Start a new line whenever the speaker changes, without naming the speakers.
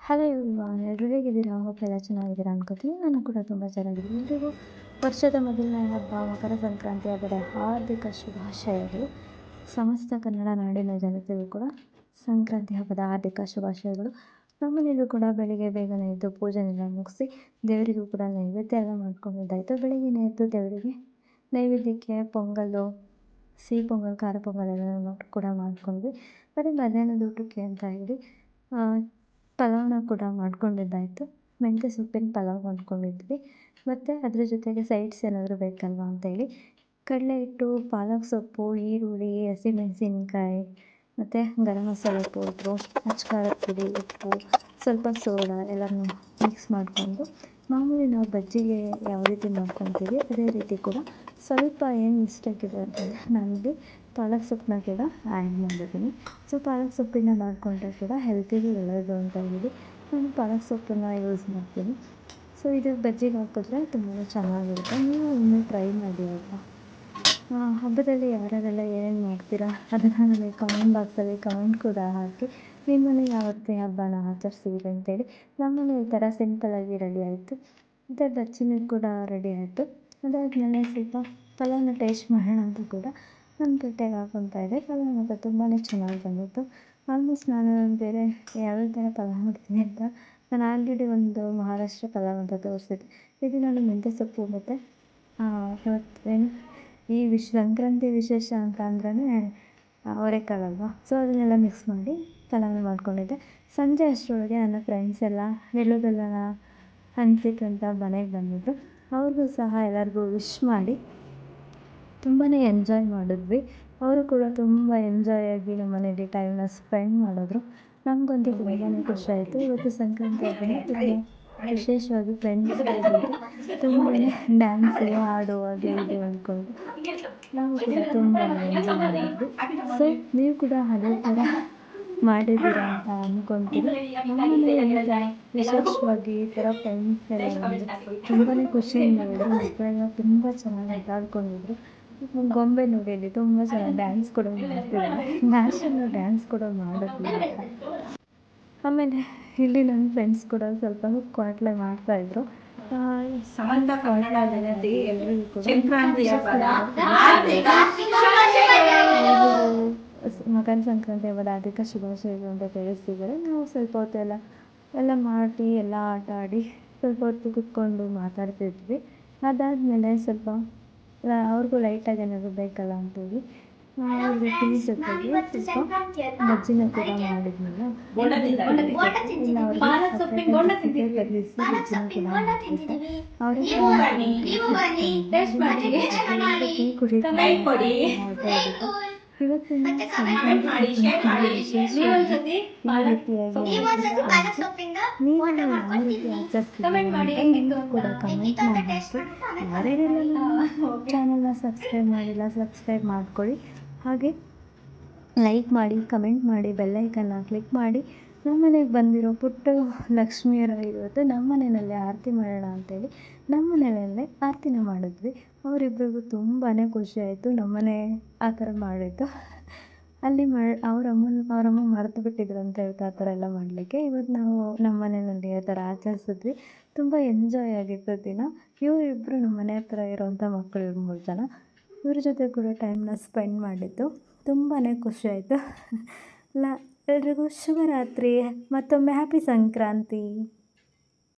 Hello everyone, ಎಲ್ಲರೂ ಹೇಗಿದ್ದೀರಾ? Hope ಎಲ್ಲ ಚೆನ್ನಾಗಿದ್ದೀರಾ ಅನ್ಕೋತೀನಿ. ನಾನು ಕೂಡ ತುಂಬ ಚೆನ್ನಾಗಿದ್ದೀನಿ. ಎಲ್ರಿಗೂ ವರ್ಷದ ಮೊದಲನೇ ಹಬ್ಬ ಮಕರ ಸಂಕ್ರಾಂತಿ ಹಬ್ಬದ ಹಾರ್ದಿಕ ಶುಭಾಶಯಗಳು. ಸಮಸ್ತ ಕನ್ನಡ ನಾಡಿನ ಜನತೆಗೂ ಕೂಡ ಸಂಕ್ರಾಂತಿ ಹಬ್ಬದ ಹಾರ್ದಿಕ ಶುಭಾಶಯಗಳು. ನಮ್ಮನೇಲೂ ಕೂಡ ಬೆಳಿಗ್ಗೆ ಬೇಗನೆ ಎದ್ದು ಪೂಜೆನೆಲ್ಲ ಮುಗಿಸಿ ದೇವರಿಗೂ ಕೂಡ ನೈವೇದ್ಯ ಎಲ್ಲ ಮಾಡ್ಕೊಂಡಿದ್ದಾಯಿತು. ಬೆಳಿಗ್ಗೆ ಎದ್ದು ದೇವರಿಗೆ ನೈವೇದ್ಯಕ್ಕೆ ಪೊಂಗಲ್ಲು, ಸಿಹಿ ಪೊಂಗಲ್, ಖಾರ ಪೊಂಗಲ್ ಎಲ್ಲ ಕೂಡ ಮಾಡ್ಕೊಂಡ್ವಿ. ಮತ್ತು ಮಧ್ಯಾಹ್ನದ ಊಟಕ್ಕೆ ಅಂತ ಹೇಳಿ ಪಲಾವ್ನ ಕೂಡ ಮಾಡ್ಕೊಂಡಿದ್ದಾಯಿತು. ಮೆಂತ್ಯ ಸೊಪ್ಪಿನ ಪಲಾವ್ ಮಾಡ್ಕೊಂಡಿದ್ವಿ. ಮತ್ತು ಅದ್ರ ಜೊತೆಗೆ ಸೈಡ್ಸ್ ಏನಾದರೂ ಬೇಕಲ್ವ ಅಂತೇಳಿ ಕಡಲೆ ಹಿಟ್ಟು, ಪಾಲಕ್ ಸೊಪ್ಪು, ಈರುಳ್ಳಿ, ಹಸಿಮೆಣಸಿನ್ಕಾಯಿ ಮತ್ತು ಗರಂ ಮಸಾಲೆ ಪೌಡ್ರು, ಅಚ್ಕಾರದ ಪುಡಿ, ಉಪ್ಪು, ಸ್ವಲ್ಪ ಸೋಡಾ ಎಲ್ಲನೂ ಮಿಕ್ಸ್ ಮಾಡಿಕೊಂಡು ಮಾಮೂಲಿ ನಾವು ಬಜ್ಜಿಗೆ ಯಾವ ರೀತಿ ಮಾಡ್ಕೊತೀವಿ ಅದೇ ರೀತಿ ಕೂಡ ಸ್ವಲ್ಪ ಏನು ಮಿಸ್ಟೇಕ್ ಇದೆ ಅಂತಂದರೆ ನಾನಿಲ್ಲಿ ಪಾಲಕ್ ಸೊಪ್ಪನ್ನ ಕೂಡ ಆ್ಯಡ್ ಮಾಡಿದ್ದೀನಿ. ಸೊ ಪಾಲಕ್ ಸೊಪ್ಪಿನ ಮಾಡಿಕೊಂಡ್ರೆ ಕೂಡ ಹೆಲ್ತಿಗೂ ಒಳ್ಳೆಯದು ಅಂತ ಹೇಳಿ ನಾನು ಪಾಲಕ್ ಸೊಪ್ಪನ್ನು ಯೂಸ್ ಮಾಡ್ತೀನಿ. ಸೊ ಇದು ಬಜ್ಜಿಗೆ ಹಾಕಿದ್ರೆ ತುಂಬಾ ಚೆನ್ನಾಗಿರುತ್ತೆ. ನೀವು ಇನ್ನೂ ಟ್ರೈ ಮಾಡಿ ಅಲ್ವಾ. ಹಬ್ಬದಲ್ಲಿ ಯಾರ್ಯಾರೆಲ್ಲ ಏನೇನು ಮಾಡ್ತೀರಾ ಅದನ್ನು ನನಗೆ ಕಮೆಂಟ್ ಬಾಕ್ಸಲ್ಲಿ ಕಮೆಂಟ್ ಕೂಡ ಹಾಕಿ. ನಿಮ್ಮ ಮನೆ ಯಾವ ರೀತಿ ಹಬ್ಬನ ಆಚರಿಸಿದ್ರೆ ಅಂತೇಳಿ. ನಮ್ಮನೆ ಈ ಥರ ಸಿಂಪಲ್ಲಾಗಿ ರೆಡಿ ಆಯಿತು. ಮತ್ತು ಬಜ್ಜಿನೂ ಕೂಡ ರೆಡಿ ಆಯಿತು. ಅದಾದಮೇಲೆ ಸ್ವಲ್ಪ ಪಲಾವ್ನ ಟೇಸ್ಟ್ ಮಾಡೋಣ ಅಂತ ಕೂಡ ನಾನು ಪ್ಲೇಟಿಗೆ ಹಾಕ್ಕೊತಾ ಇದ್ದೆ. ಪಲಾವ್ ಮಾತ್ರ ತುಂಬಾ ಚೆನ್ನಾಗಿ ಬಂದಿತ್ತು. ಆಲ್ಮೋಸ್ಟ್ ನಾನು ಬೇರೆ ಯಾವ್ಯಾವ ಥರ ಪಲಾವ್ ಮಾಡ್ತೀನಿ ಅಂತ ನಾನು ಆಲ್ರೆಡಿ ಒಂದು ಮಹಾರಾಷ್ಟ್ರ ಪಲಾವ್ ಅಂತ ತೋರಿಸಿದ್ದೆ. ಇದು ನಾನು ಮೆಂತ್ಯ ಸೊಪ್ಪು ಮತ್ತು ಇವತ್ತೇನು ಈ ಸಂಕ್ರಾಂತಿ ವಿಶೇಷ ಅಂತ ಅಂದ್ರೇ ಅವರೆಕಾಳು ಅಲ್ವಾ. ಸೊ ಅದನ್ನೆಲ್ಲ ಮಿಕ್ಸ್ ಮಾಡಿ ಪಲಾವ್ನ ಮಾಡ್ಕೊಂಡಿದ್ದೆ. ಸಂಜೆ ಅಷ್ಟರೊಳಗೆ ನನ್ನ ಫ್ರೆಂಡ್ಸ್ ಎಲ್ಲ ಎಳ್ಳು ಬೆಲ್ಲನ ಹಂಚಲಿಕ್ಕಂತ ಮನೆಗೆ ಬಂದಿದ್ದರು. ಅವ್ರಿಗೂ ಸಹ ಎಲ್ಲರಿಗೂ ವಿಶ್ ಮಾಡಿ ತುಂಬಾ ಎಂಜಾಯ್ ಮಾಡಿದ್ವಿ. ಅವರು ಕೂಡ ತುಂಬ ಎಂಜಾಯಾಗಿ ನಮ್ಮ ಮನೇಲಿ ಟೈಮ್ನ ಸ್ಪೆಂಡ್ ಮಾಡಿದ್ರು. ನಮಗಂತೂ ತುಂಬಾ ಖುಷಿ ಆಯಿತು. ಇವತ್ತು ಸಂಕ್ರಾಂತಿ ಹಬ್ಬನ ವಿಶೇಷವಾಗಿ ಫ್ರೆಂಡ್ಸ್ ಜೊತೆ ತುಂಬಾ ಡ್ಯಾನ್ಸು, ಹಾಡು ಅದು ಇದು ಅಂದ್ಕೊಂಡು ನಾವು ಕೂಡ ತುಂಬ ಎಂಜಾಯ್ ಮಾಡಿದ್ವಿ. ಸೊ ನೀವು ಕೂಡ ಅದೇ ಥರ ಮಾಡಿದ್ದೀರಾ ಅಂತ ಅಂದ್ಕೊತೀನಿ. ನಮ್ಮನೇಲಿ ವಿಶೇಷವಾಗಿ ಈ ಥರ ಫ್ರೆಂಡ್ಸ್ ಎಲ್ಲ ಬಂದು ತುಂಬಾ ಖುಷಿಯಿಂದ ಇದ್ದರು. ಮಕ್ಕಳೆಲ್ಲ ತುಂಬ ಚೆನ್ನಾಗಿ ಆಟ ಆಡ್ಕೊಂಡಿದ್ರು. ಗೊಂಬೆ ನೋಡಿ ಅಲ್ಲಿ ತುಂಬ ಚೆನ್ನಾಗಿ ಡ್ಯಾನ್ಸ್ ಕೂಡ ಮಾಡ್ತಿದ್ದಾರೆ. ನ್ಯಾಷನಲ್ ಡ್ಯಾನ್ಸ್ ಕೂಡ ಮಾಡಿದ್ವಿ. ಆಮೇಲೆ ಇಲ್ಲಿ ನನ್ನ ಫ್ರೆಂಡ್ಸ್ ಕೂಡ ಸ್ವಲ್ಪ ಕ್ವಾಟ್ಲೆ ಮಾಡ್ತಾಯಿದ್ರು. ಮಕರ ಸಂಕ್ರಾಂತಿ ಹಬ್ಬದ ಹಾರ್ದಿಕ ಶುಭಾಶಯಗಳು ಅಂತ ತಿಳಿಸ್ತಿದ್ದಾರೆ. ನಾವು ಸ್ವಲ್ಪ ಹೊತ್ತೆಲ್ಲ ಎಲ್ಲ ಮಾಡಿ ಎಲ್ಲ ಆಟ ಆಡಿ ಸ್ವಲ್ಪ ಹೊತ್ತು ಕುತ್ಕೊಂಡು ಮಾತಾಡ್ತಿದ್ವಿ. ಅದಾದಮೇಲೆ ಸ್ವಲ್ಪ ಅವ್ರಿಗೂ ಲೈಟಾಗಿ ಏನಾದರೂ ಬೇಕಲ್ಲ ಅಂತೇಳಿ ಅವ್ರಿಗೆ ಟೀ ಜೊತೆಗೆ ಸ್ವಲ್ಪ ಬಜ್ಜಿನ ಕೂಡ ಮಾಡಿದ್ನಲ್ಲ ಇಲ್ಲ ಅವ್ರಿಗೆ ಬದಲಿಸಿ ಬಜ್ಜಿನ ಕೂಡ ಮಾಡಿಬಿಟ್ಟೆ. ಅವರಿಗೆ ಟೀ ಕುಡಿತಾ ಇದ್ಬಿಟ್ಟು ಇವತ್ತಿನ ಸಂಕ್ರಾಂತಿ ವಿಶೇಷವಾಗಿ ಈ ರೀತಿಯಾಗಿ ನೀವು ಯಾವ ರೀತಿ ಆಚರಿಸ್ತಿದ್ದೀರಾ ಕೂಡ ಕಮೆಂಟ್ ಮಾಡಿ. ಯಾರ್ಯಾರೆಲ್ಲ ನಮ್ಮ ಚಾನಲ್ನ ಸಬ್ಸ್ಕ್ರೈಬ್ ಮಾಡಿಲ್ಲ ಸಬ್ಸ್ಕ್ರೈಬ್ ಮಾಡ್ಕೊಳ್ಳಿ. ಹಾಗೆ ಲೈಕ್ ಮಾಡಿ, ಕಮೆಂಟ್ ಮಾಡಿ, ಬೆಲ್ಲೈಕನ್ನ ಕ್ಲಿಕ್ ಮಾಡಿ. ನಮ್ಮ ಮನೆಗೆ ಬಂದಿರೋ ಪುಟ್ಟ ಲಕ್ಷ್ಮಿಯರ ಇವತ್ತು ನಮ್ಮ ಮನೆಯಲ್ಲೇ ಆರತಿ ಮಾಡೋಣ ಅಂತೇಳಿ ನಮ್ಮ ಮನೆಯಲ್ಲೇ ಆರತಿನ ಮಾಡಿದ್ವಿ. ಅವರಿಬ್ಬರಿಗೂ ತುಂಬಾ ಖುಷಿ ಆಯಿತು. ನಮ್ಮನೆ ಆ ಥರ ಮಾಡಿದ್ದು ಅಲ್ಲಿ ಅವರಮ್ಮ ಮರೆತು ಬಿಟ್ಟಿದ್ರಂತ ಇವತ್ತು ಆ ಥರ ಎಲ್ಲ ಮಾಡಲಿಕ್ಕೆ. ಇವತ್ತು ನಾವು ನಮ್ಮ ಮನೆಯಲ್ಲಿ ಆ ಥರ ಆಚರಿಸಿದ್ವಿ. ತುಂಬ ಎಂಜಾಯ್ ಆಗಿತ್ತು ದಿನ. ಇವರಿಬ್ಬರು ನಮ್ಮ ಮನೆ ಹತ್ರ ಇರೋವಂಥ ಮಕ್ಕಳು 3 ಜನ. ಇವ್ರ ಜೊತೆ ಕೂಡ ಟೈಮ್ನ ಸ್ಪೆಂಡ್ ಮಾಡಿದ್ದು ತುಂಬಾ ಖುಷಿ ಆಯಿತು. ಎಲ್ರಿಗೂ ಶುಭರಾತ್ರಿ. ಮತ್ತೊಮ್ಮೆ ಹ್ಯಾಪಿ ಸಂಕ್ರಾಂತಿ.